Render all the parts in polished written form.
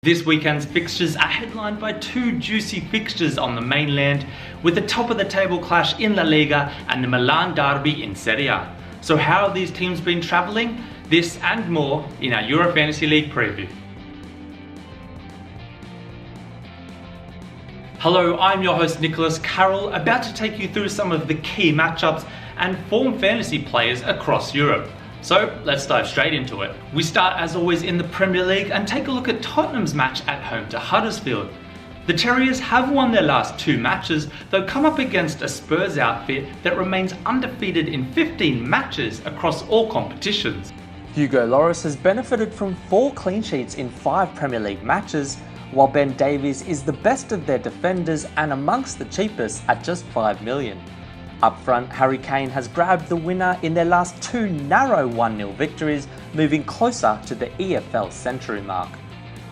This weekend's fixtures are headlined by two juicy fixtures on the mainland, with the top of the table clash in La Liga and the Milan Derby in Serie A. So how have these teams been travelling? This and more in our Euro Fantasy League preview. Hello, I'm your host Nicholas Carroll, about to take you through some of the key matchups and form fantasy players across Europe. So let's dive straight into it. We start as always in the Premier League and take a look at Tottenham's match at home to Huddersfield. The Terriers have won their last two matches, though come up against a Spurs outfit that remains undefeated in 15 matches across all competitions. Hugo Lloris has benefited from 4 clean sheets in 5 Premier League matches, while Ben Davies is the best of their defenders and amongst the cheapest at just 5 million. Up front, Harry Kane has grabbed the winner in their last 2 narrow 1-0 victories, moving closer to the EFL century mark.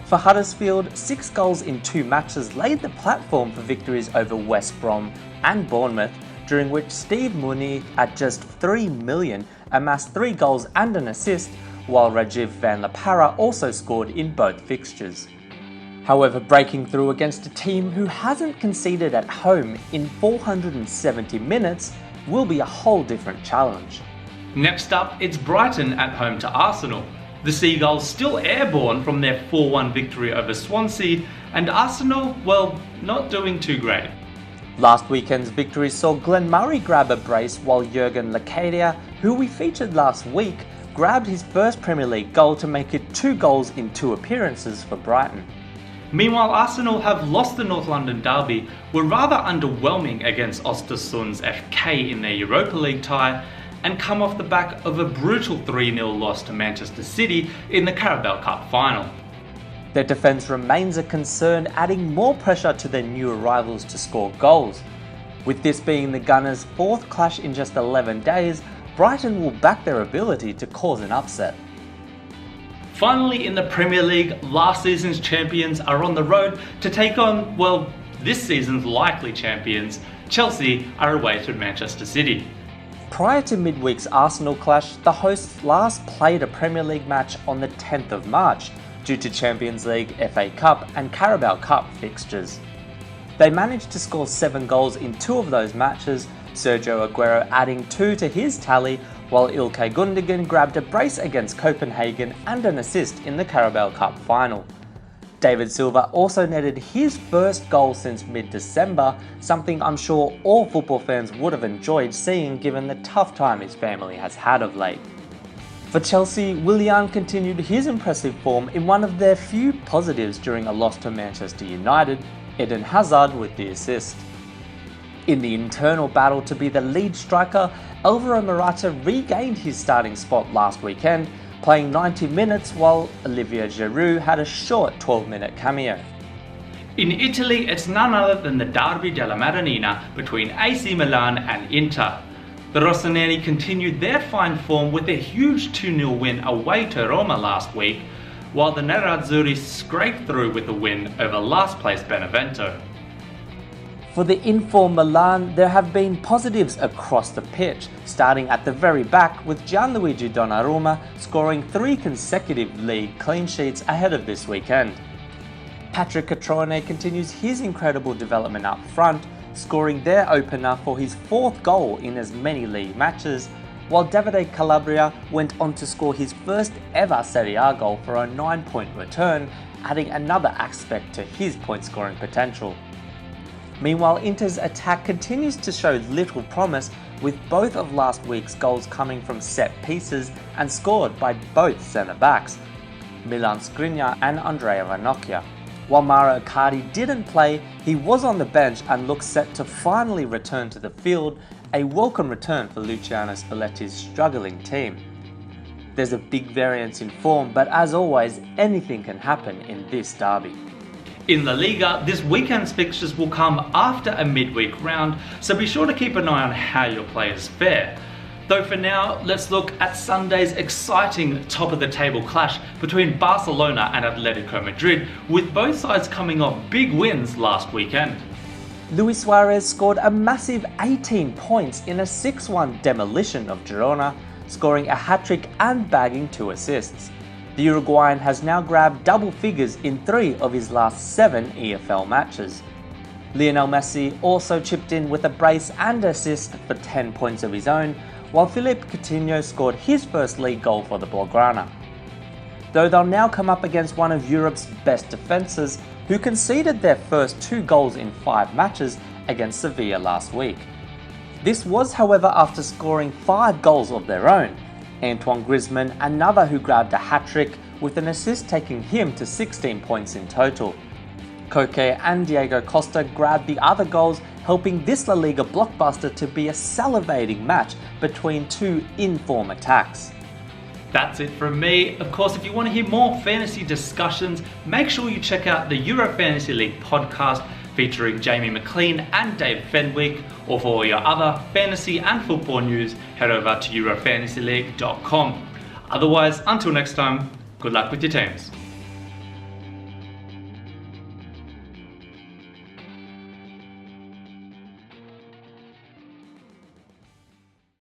For Huddersfield, 6 goals in 2 matches laid the platform for victories over West Brom and Bournemouth, during which Steve Mooney, at just 3 million, amassed 3 goals and an assist, while Rajiv van La Parra also scored in both fixtures. However, breaking through against a team who hasn't conceded at home in 470 minutes will be a whole different challenge. Next up, it's Brighton at home to Arsenal. The Seagulls still airborne from their 4-1 victory over Swansea, and Arsenal, well, not doing too great. Last weekend's victory saw Glenn Murray grab a brace, while Jurgen Locadia, who we featured last week, grabbed his first Premier League goal to make it 2 goals in 2 appearances for Brighton. Meanwhile, Arsenal have lost the North London derby, were rather underwhelming against Östersunds FK in their Europa League tie, and come off the back of a brutal 3-0 loss to Manchester City in the Carabao Cup final. Their defence remains a concern, adding more pressure to their new arrivals to score goals. With this being the Gunners' 4th clash in just 11 days, Brighton will back their ability to cause an upset. Finally, in the Premier League, last season's champions are on the road to take on, well, this season's likely champions. Chelsea are away to Manchester City. Prior to midweek's Arsenal clash, the hosts last played a Premier League match on the 10th of March due to Champions League, FA Cup and Carabao Cup fixtures. They managed to score 7 goals in 2 of those matches, Sergio Aguero adding 2 to his tally, while Ilkay Gundogan grabbed a brace against Copenhagen and an assist in the Carabao Cup final. David Silva also netted his first goal since mid-December, something I'm sure all football fans would have enjoyed seeing given the tough time his family has had of late. For Chelsea, Willian continued his impressive form in one of their few positives during a loss to Manchester United, Eden Hazard with the assist. In the internal battle to be the lead striker, Alvaro Morata regained his starting spot last weekend, playing 90 minutes while Olivier Giroud had a short 12-minute cameo. In Italy, it's none other than the Derby della Madonnina between AC Milan and Inter. The Rossoneri continued their fine form with a huge 2-0 win away to Roma last week, while the Nerazzurri scraped through with a win over last place Benevento. For the informed Milan, there have been positives across the pitch, starting at the very back with Gianluigi Donnarumma scoring 3 consecutive league clean sheets ahead of this weekend. Patrick Cutrone continues his incredible development up front, scoring their opener for his 4th goal in as many league matches, while Davide Calabria went on to score his first ever Serie A goal for a 9-point return, adding another aspect to his point scoring potential. Meanwhile, Inter's attack continues to show little promise, with both of last week's goals coming from set pieces and scored by both centre-backs, Milan Skriniar and Andrea Ranocchia. While Mauro Icardi didn't play, he was on the bench and looks set to finally return to the field, a welcome return for Luciano Spalletti's struggling team. There's a big variance in form, but as always, anything can happen in this derby. In La Liga, this weekend's fixtures will come after a midweek round, so be sure to keep an eye on how your players fare. Though for now, let's look at Sunday's exciting top-of-the-table clash between Barcelona and Atletico Madrid, with both sides coming off big wins last weekend. Luis Suarez scored a massive 18 points in a 6-1 demolition of Girona, scoring a hat-trick and bagging 2 assists. The Uruguayan has now grabbed double figures in 3 of his last 7 EFL matches. Lionel Messi also chipped in with a brace and assist for 10 points of his own, while Philippe Coutinho scored his first league goal for the Blaugrana. Though they'll now come up against one of Europe's best defences, who conceded their first 2 goals in 5 matches against Sevilla last week. This was, however, after scoring 5 goals of their own. Antoine Griezmann, another who grabbed a hat-trick, with an assist taking him to 16 points in total. Koke and Diego Costa grabbed the other goals, helping this La Liga blockbuster to be a salivating match between 2 in-form attacks. That's it from me. Of course, if you want to hear more fantasy discussions, make sure you check out the Euro Fantasy League podcast featuring Jamie McLean and Dave Fenwick, or for all your other fantasy and football news, head over to eurofantasyleague.com. Otherwise, until next time, good luck with your teams.